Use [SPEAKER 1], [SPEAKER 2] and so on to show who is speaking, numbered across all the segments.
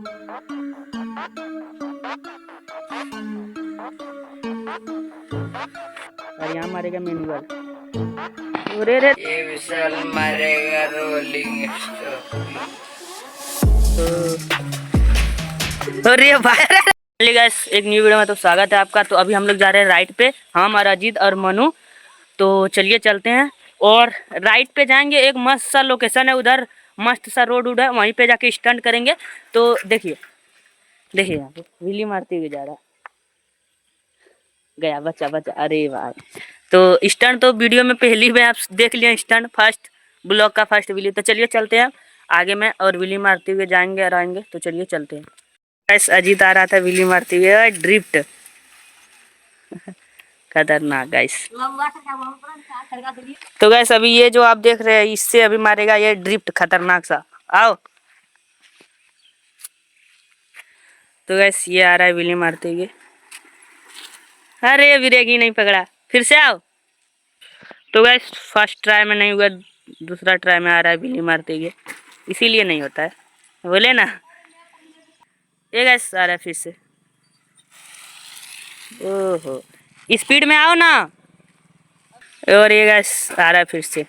[SPEAKER 1] और यहाँ मारेगा मैनुअल। अरे रे
[SPEAKER 2] ये विशाल मारेगा रोलिंग
[SPEAKER 1] अरे भाई गाइस, एक न्यू वीडियो में तो स्वागत है आपका। तो अभी हम लोग जा रहे हैं राइड पे, हम और अजीत और मनु। तो चलिए चलते हैं और राइड पे जाएंगे। एक मस्त सा लोकेशन है उधर, मस्त सा रोड उड है, वहीं पे जाके स्टंट करेंगे। तो देखिए देखिए यहाँ पे व्हीली मारते हुए जा रहा है, गया बच्चा बच्चा। अरे भाई, तो स्टंट तो वीडियो में पहली में आप देख लिया, स्टंट फर्स्ट ब्लॉग का फर्स्ट व्हीली। तो चलिए चलते हैं आगे में और व्हीली मारते हुए जाएंगे और आएंगे। तो चलिए चलते हैं। गैस अजीत आ रहा था व्हीली मारते हुए, ड्रिफ्ट खतरनाक गाइस। तो गैस अभी ये जो आप देख रहे हैं, इससे अभी मारेगा ये ड्रिफ्ट खतरनाक सा। आओ। तो गैस ये आ रहा है व्हीली मारते हुए। अरे ब्रेक ही नहीं पकड़ा, फिर से आओ। तो गैस फर्स्ट ट्राई में नहीं हुआ, दूसरा ट्राई में आ रहा है व्हीली मारते हुए, इसीलिए नहीं होता है, बोले ना। ये गैस आ रहा है फिर से। ओहो, स्पीड में आओ ना। और ये गैस आ रहा है फिर से।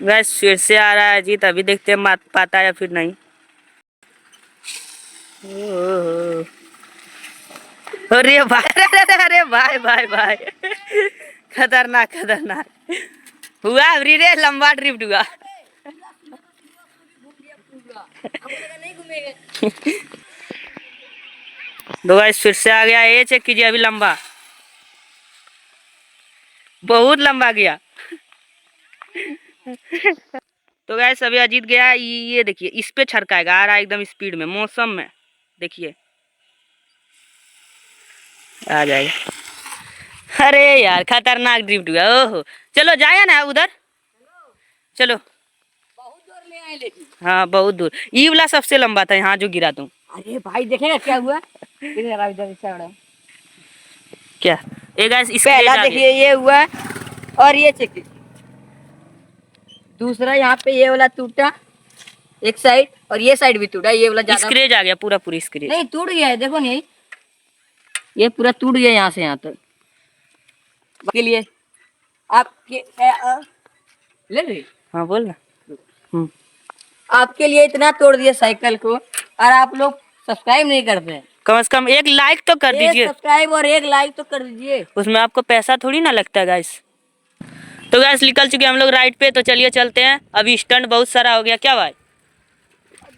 [SPEAKER 1] गैस फिर से आ रहा है जीत, अभी देखते हैं मार पाता है या फिर नहीं। ओहो, अरे भाई अरे भाई भाई भाई खतरनाक खतरनाक हुआ। अभी रे लंबा ड्रिफ्ट हुआ। दो गैस फिर से आ गया। ये चेक कीजिए, अभी लंबा, बहुत लंबा गया। तो गैस अभी अजीत गया, ये देखिए इस पे छड़काएगा, आ रहा है एकदम स्पीड में, मौसम में देखिए आ जाएगा। अरे यार खतरनाक ड्रिफ्ट हुआ। ओहो, चलो जाए ना उधर, चलो।
[SPEAKER 2] बहुत दूर ले आए लेकिन।
[SPEAKER 1] हाँ बहुत दूर, ये वाला सबसे लंबा था, यहाँ जो गिरा तुम।
[SPEAKER 2] अरे भाई देखेगा क्या हुआ।
[SPEAKER 1] क्या एक गैस
[SPEAKER 2] पहला देखिए ये हुआ और ये चेक, दूसरा यहाँ पे ये वाला टूटा एक साइड और ये साइड भी टूटा, ये वाला ज्यादा
[SPEAKER 1] स्क्रेच आ गया, पूरा पूरी स्क्रेच
[SPEAKER 2] नहीं टूट गया है। देखो नहीं, ये पूरा टूट गया यहाँ से यहाँ तक। के लिए आपके ले रही,
[SPEAKER 1] हाँ बोल ना।
[SPEAKER 2] आपके लिए इतना तोड़ दिया साइकिल को और आप लोग सब्सक्राइब नहीं करते हैं।
[SPEAKER 1] कम से कम एक लाइक तो कर दीजिए,
[SPEAKER 2] सब्सक्राइब और एक लाइक तो कर दीजिए,
[SPEAKER 1] उसमें आपको पैसा थोड़ी ना लगता है गाइस। तो गैस निकल चुके हम लोग राइड पे, तो चलिए चलते हैं। अभी स्टंट बहुत सारा हो गया, क्या भाई?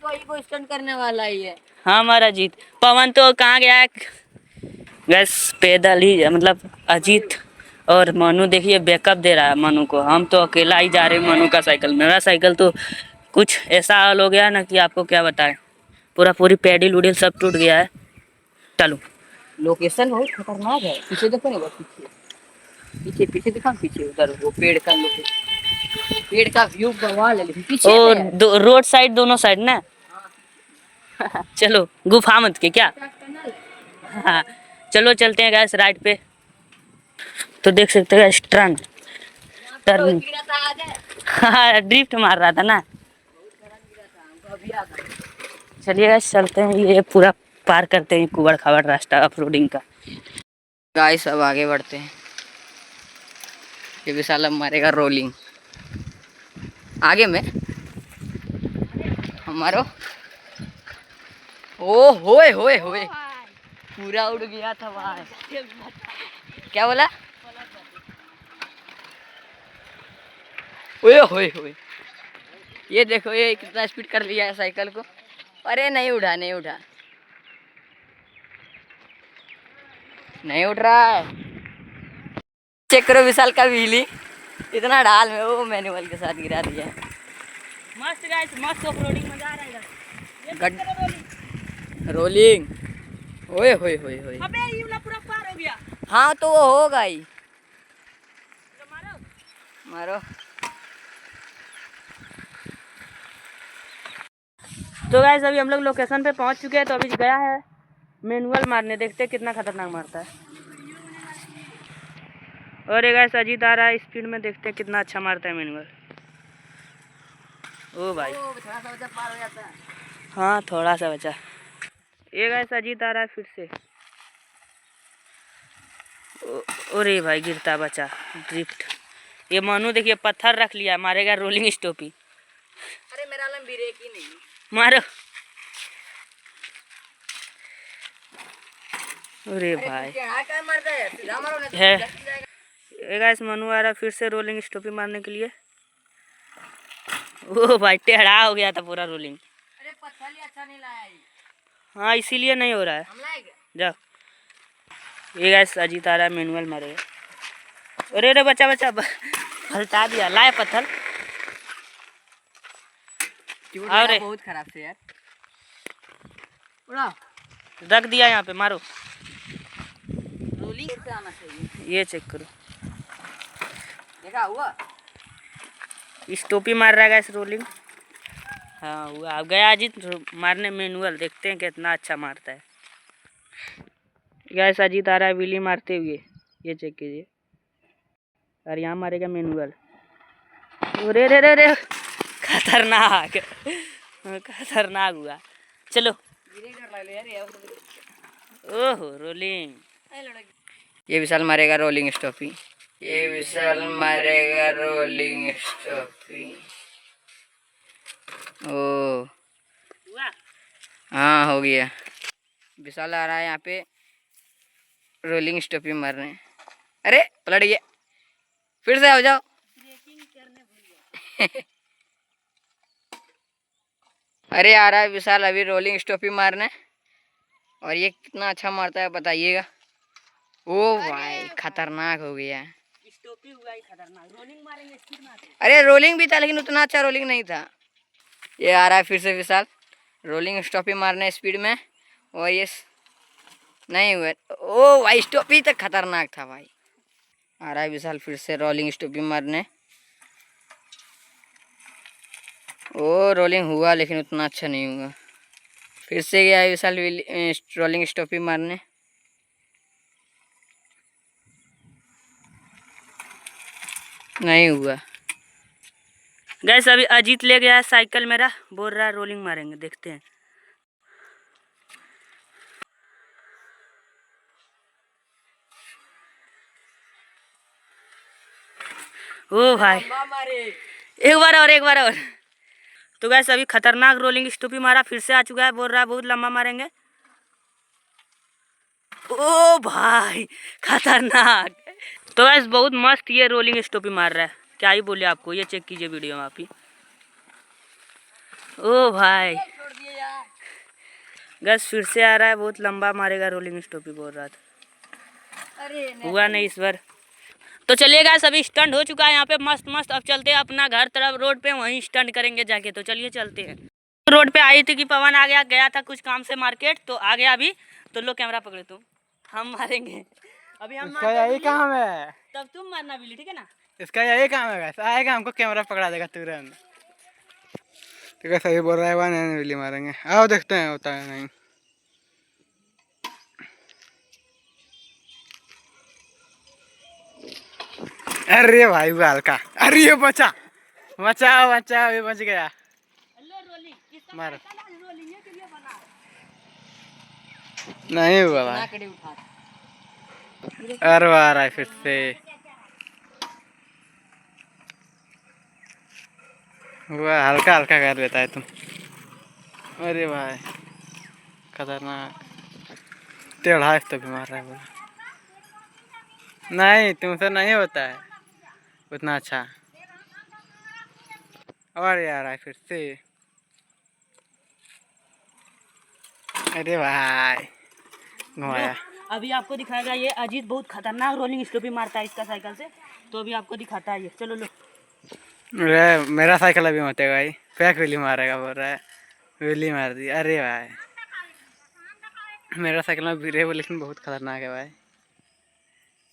[SPEAKER 2] को स्टंट करने वाला ही है।
[SPEAKER 1] हाँ हमारा अजीत। पवन तो कहाँ गया है? गैस पैदल ही, मतलब अजीत और मनु देखिए बैकअप दे रहा है मनु को। हम तो अकेला ही जा रहे हैं मनु का साइकिल। मेरा साइकिल तो कुछ ऐसा हाल हो गया ना कि आपको क्या बताएं, पूरा पूरी पैडिल उडिल सब टूट गया है। चलो,
[SPEAKER 2] लोकेशन बहुत खतरनाक है। पीछे देखो ना, पीछे पीछे पीछे दिखा, पीछे उधर वो पेड़ का लोकेशन, पेड़ का व्यू बनवा ले पीछे।
[SPEAKER 1] और रोड साइड दोनों साइड ना। चलो गुफा मत के क्या। हाँ चलो चलते हैं गैस राइड पे। तो देख सकते हैं स्टंट टर्न। हाँ ड्रिफ्ट मार रहा था ना। चलिए गैस चलते हैं, ये पूरा पार करते हैं कुबड़ खाबड़ रास्ता ऑफ-रोडिंग का।
[SPEAKER 2] गाइस अब आगे बढ़ते हैं। ये विशाल अब मारेगा रोलिंग आगे में हमारो। ओ होए होए होए, पूरा उड़ गया था भाई। क्या बोला? ओए होए होए, ये देखो ये कितना स्पीड कर लिया है साइकिल को। अरे नहीं उठा, नहीं उठा, नहीं उठ रहा है। चेक करो विशाल का व्हीली, इतना ढाल में वो मैनुअल के साथ गिरा दिया है।
[SPEAKER 1] मस्त गाइस, मस्त ऑफ-रोडिंग मजा आ रहा है।
[SPEAKER 2] रोलिंग ओए होए होए होए।
[SPEAKER 1] अबे ये वाला पूरा पार हो गया।
[SPEAKER 2] हाँ तो वो होगा ही।
[SPEAKER 1] मारो
[SPEAKER 2] मारो।
[SPEAKER 1] तो गाइस अभी हम लोग लोकेशन पे पहुंच चुके हैं। तो अभी गया है मैनुअल मारने, देखते हैं कितना खतरनाक मारता है। और ये गाइस अजीत आ रहा है स्पीड में, देखते हैं कितना अच्छा मारता है मैनुअल। ओ भाई
[SPEAKER 2] थोड़ा सा पार हो जाता है।
[SPEAKER 1] हाँ थोड़ा सा बचा। एक ऐसा जीत आ रहा है फिर से। अरे भाई गिरता बचा ड्रिफ्ट। ये मनु देखिए पत्थर रख लिया, मारेगा रोलिंग स्टॉपी।
[SPEAKER 2] अरे मेरा लम ब्रेक ही नहीं।
[SPEAKER 1] मारो। अरे भाई
[SPEAKER 2] क्या मारता है सीधा मारो ना
[SPEAKER 1] है।
[SPEAKER 2] तो लग जाएगा।
[SPEAKER 1] एक ऐसा मनु आ रहा है फिर से रोलिंग स्टॉपी मारने के लिए। ओ भाई टेढ़ा हो गया था पूरा रोलिंग।
[SPEAKER 2] अरे पत्थर ही अच्छा नहीं लाया ये।
[SPEAKER 1] हाँ इसीलिए नहीं हो रहा है।
[SPEAKER 2] हम लाएंगे।
[SPEAKER 1] जाओ। ये गैस अजीत आ रहा है, मैनुअल मारेगा। अरे अरे बच्चा बच्चा हल्टा दिया, लाए पत्थर। अरे
[SPEAKER 2] बहुत खराब से यार। उड़ा
[SPEAKER 1] रख दिया यहाँ पे, मारो।
[SPEAKER 2] रोलिंग से आना चाहिए।
[SPEAKER 1] ये चेक करो,
[SPEAKER 2] देखा हुआ।
[SPEAKER 1] इस टोपी मार रहा है गैस रोलिंग। हाँ हुआ। अब गया अजीत मारने मैनुअल, देखते हैं कितना अच्छा मारता है। गैस अजीत आ रहा है विली मारते हुए, ये चेक कीजिए। और यहाँ मारेगा मैनुअल। अरे रे रे रे खतरनाक खतरनाक हुआ। चलो। ओहो रोलिंग।
[SPEAKER 2] ये विशाल मारेगा रोलिंग स्टॉपी। ये विशाल मारेगा रोलिंग स्टॉपी। ओ
[SPEAKER 1] हुआ।
[SPEAKER 2] हाँ हो गया। विशाल आ रहा है यहाँ पे रोलिंग स्टॉपी मारने। अरे पलट गया, फिर से हो जाओ। अरे आ रहा है विशाल अभी रोलिंग स्टॉपी मारने, और ये कितना अच्छा मारता है बताइएगा। ओ भाई खतरनाक हो गया।
[SPEAKER 1] स्टॉपी हुआ ही खतरनाक। रोलिंग मारेंगे स्पीड मारते।
[SPEAKER 2] अरे रोलिंग भी था लेकिन उतना अच्छा रोलिंग नहीं था। ये आ रहा है फिर से विशाल रोलिंग स्टॉपी मारने स्पीड में, और ये नहीं हुआ। ओ भाई स्टॉपी तक खतरनाक था भाई। आ रहा है विशाल फिर से रोलिंग स्टॉपी मारने। ओ रोलिंग हुआ लेकिन उतना अच्छा नहीं हुआ। फिर से गया है विशाल रोलिंग स्टॉपी मारने। नहीं हुआ।
[SPEAKER 1] गैस अभी अजीत ले गया है साइकिल मेरा, बोल रहा है रोलिंग मारेंगे, देखते हैं। ओ भाई एक बार और, एक बार और। तो गैस अभी खतरनाक रोलिंग स्टॉपी मारा, फिर से आ चुका है, बोल रहा है बहुत लंबा मारेंगे। ओ भाई खतरनाक। तो गैस बहुत मस्त ये रोलिंग स्टॉपी मार रहा है, क्या ही बोले आपको, ये चेक कीजिए वीडियो में आप ही। ओ भाई गैस फिर से आ रहा है, बहुत लंबा मारेगा रोलिंग स्टॉपी, बोल रहा था। हुआ नहीं इस बार। तो चलिए गैस अभी स्टंट हो चुका है यहाँ पे मस्त मस्त। अब चलते हैं अपना घर तरफ, रोड पे वहीं स्टंट करेंगे जाके। तो चलिए चलते हैं। रोड पे आई थी कि पवन आ गया, गया था कुछ काम से मार्केट, तो आ गया अभी। तो लो कैमरा पकड़े तुम, हम मारेंगे अभी। हम
[SPEAKER 3] इसका यही काम है,
[SPEAKER 1] तब तुम मारना बिल्ली, ठीक है ना।
[SPEAKER 3] इसका यही काम है। वैसे आएगा हमको कैमरा पकड़ा देगा तुरंत। तो कैसा ही बोल रहा है, वहाँ नहीं बिल्ली मारेंगे। आओ देखते हैं होता है नहीं। अरे भाई वो हल्का, अरे ये बचा, बचाओ बचाओ, ये बच गया। मार नहीं हुआ भाई। अरे आ रहा है फिर से। वह हल्का हल्का कर लेता है तुम। अरे भाई खतरनाक, टेढ़ा इस तो भी मार रहा है बोला। नहीं तुमसे नहीं होता है उतना अच्छा। और यार है फिर से। अरे भाई घुमाया।
[SPEAKER 1] अभी आपको दिखाएगा ये अजीत बहुत खतरनाक रोलिंग स्टॉपी मारता है इसका साइकिल से। तो अभी आपको दिखाता है ये, चलो लो।
[SPEAKER 3] अरे मेरा साइकिल अभी मत भाई, पैक विली मारेगा बोल रहा है, विली मार दी। अरे भाई मेरा साइकिल में भी वो, लेकिन बहुत खतरनाक है भाई,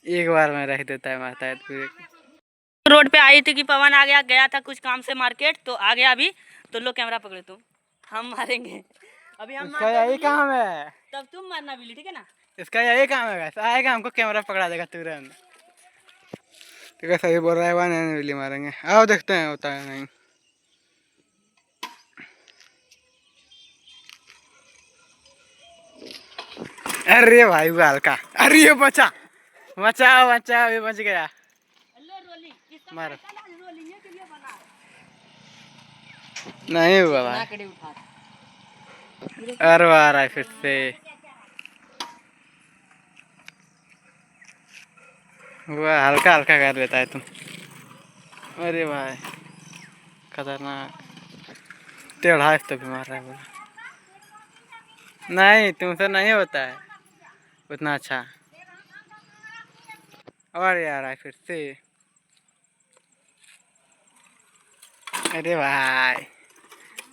[SPEAKER 3] एक बार में रख देता है, मारता है पूरे।
[SPEAKER 1] रोड पे आई थी कि पवन आ गया, गया था कुछ काम से मार्केट, तो आ गया अभी। तो लो कैमरा पकड़े तुम, हम मारेंगे अभी। हम
[SPEAKER 3] इसका यही काम है,
[SPEAKER 1] तब तुम मारना बिल्ली, ठीक है ना।
[SPEAKER 3] इसका यही काम है। वैसे आएगा हमको कैमरा पकड़ा देगा तुरंत। तो कैसा ही बोल रहा है, वहाँ नहीं बिल्ली मारेंगे। आओ देखते हैं होता है नहीं। अरे भाई हुआ हल्का। अरे ये बचा, बचाओ बचाओ, ये बच गया। मारो, नहीं हुआ भाई।
[SPEAKER 2] नाकड़ी उठा।
[SPEAKER 3] अरे आ रहा है फिर से। हुआ हल्का हल्का कर लेता है तुम। अरे भाई खतरनाक, टेढ़ा इस तो भी मार रहा है बोला। नहीं तुमसे नहीं होता है उतना अच्छा। और यार है फिर से। अरे भाई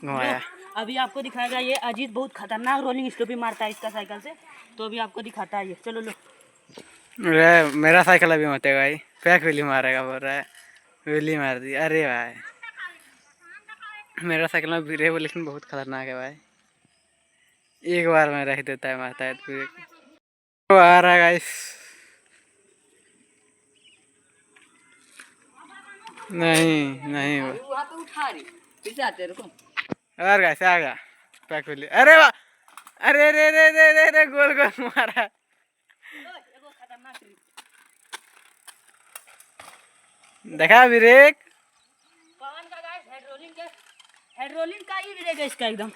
[SPEAKER 3] घुमाया।
[SPEAKER 1] अभी आपको दिखाएगा ये अजीत बहुत खतरनाक रोलिंग स्टॉपी मारता है इसका साइकिल से, तो अभी आपको दिखाता है ये। चलो लो।
[SPEAKER 3] मेरा साइकिल अभी मत भाई, पैक व्हीली मारेगा बोल रहा है। व्हीली मार दी। अरे भाई मेरा साइकिल में ब्रेक लेकिन बहुत खतरनाक है भाई, एक बार में रख देता है, मारता है ब्रेक। आ रहा है गाइस। नहीं नहीं हुआ।
[SPEAKER 2] वहाँ पे उठा रही, फिर से आते रुको।
[SPEAKER 3] और गाइस आ गया पैक व्हीली। अरे वाह, अरे रे रे रे रे रे, गोल गोल मारा। देखा ब्रेक।
[SPEAKER 1] पवन का गाइस हेड रोलिंग का ही ब्रेक है इसका, एकदम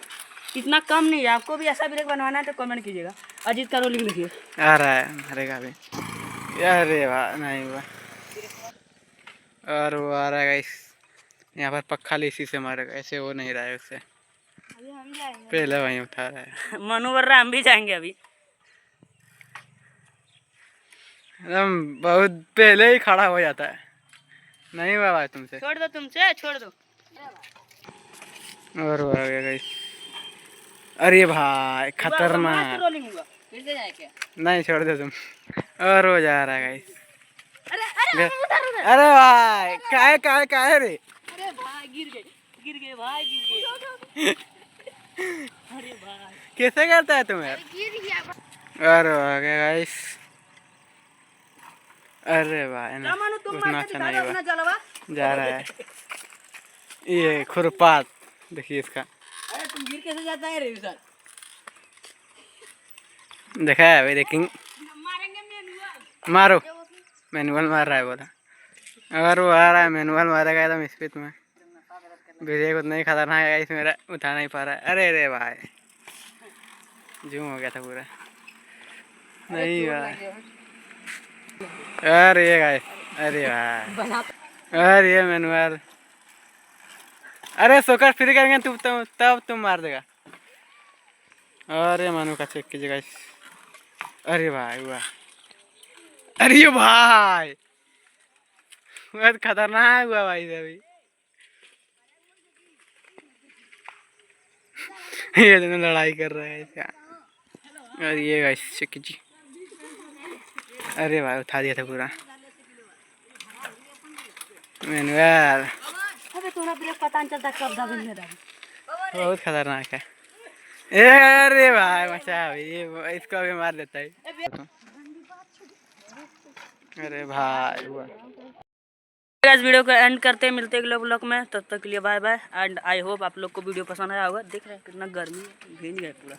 [SPEAKER 1] इतना कम नहीं है। आपको भी ऐसा ब्रेक बनवाना है तो कमेंट कीजिएगा। अजीत का रोलिंग लिखिए।
[SPEAKER 3] आ रहा है मारेगा भी। अरे वाह नहीं हुआ। और वो आ रहा है गाइस, यहाँ पर पक्का इसी से मारेगा, ऐसे वो नहीं रहा है उससे।
[SPEAKER 1] अभी हम जाएंगे,
[SPEAKER 3] पहले वहीं उठा रहा है।
[SPEAKER 1] मनु बोल रहा है हम भी जाएंगे अभी।
[SPEAKER 3] एकदम बहुत पहले ही खड़ा हो जाता है। नहीं हुआ भाई तुमसे।
[SPEAKER 1] छोड़ दो, तुमसे छोड़ दो।
[SPEAKER 3] और वो आ गया गाइस। अरे भाई खतरनाक।
[SPEAKER 1] रोलिंग हुआ।
[SPEAKER 2] फिर से जाए क्या?
[SPEAKER 3] नहीं छोड़ दो तुम। और वो जा रहा है गाइस।
[SPEAKER 1] अरे अरे
[SPEAKER 3] अरे भाई काहे काहे रे।
[SPEAKER 1] अरे भाई गिर गए भाई, गिर गए। अरे भाई
[SPEAKER 3] कैसे करता है तुम्हें? और वो आ गया गाइस। अरे भाई ना,
[SPEAKER 1] मनु तुम
[SPEAKER 3] उतना
[SPEAKER 1] मार के
[SPEAKER 3] अच्छा
[SPEAKER 1] दिखा
[SPEAKER 3] नहीं
[SPEAKER 1] दो
[SPEAKER 3] हुआ।
[SPEAKER 1] अपना जलवा।
[SPEAKER 3] जा रहा है ये खुरपात, देखिए इसका।
[SPEAKER 2] अरे तुम गिर कैसे जाता है रे विशाल?
[SPEAKER 3] देखा है भाई रेकिंग।
[SPEAKER 1] मारेंगे मैनुअल।
[SPEAKER 3] मारो, मैनुअल मार रहा है बोला। अगर वो आ रहा है मैनुअल मारेगा एकदम स्पीड में। ब्रेक उतना ही खतरनाक है इस, मेरा उठा नहीं पा रहा है। अरे रे भाई जूम हो गया था पूरा। नहीं भाई। अरे ये गाइस, अरे भाई अरे ये मैनुअल। अरे सोकर फ्री करेंगे तुम तब तुम मार देगा। अरे मानो का चेक कीजिए गाइस। अरे भाई वाह, अरे ये भाई बहुत खतरनाक हुआ भाई से अभी। ये दोनों लड़ाई कर रहा है इसका। और ये गाइस चेक कीजिए। अरे भाई उठा दिया था पूरा मैनुअल।
[SPEAKER 1] अबे तुम्हारा ब्रेक पता नहीं चलता कब दबे में दबे।
[SPEAKER 3] बहुत खतरनाक है। ए अरे भाई मचा भाई, ये इसको भी मार देता है। अरे भाई हुआ।
[SPEAKER 1] इस वीडियो को एंड करते हैं, मिलते हैं अगले ब्लॉग में। तब तक के लिए bye bye and I hope आप लोग को वीडियो पसंद आया होगा। देख रहे हैं कितना गर्मी है, भीग गए पूरा।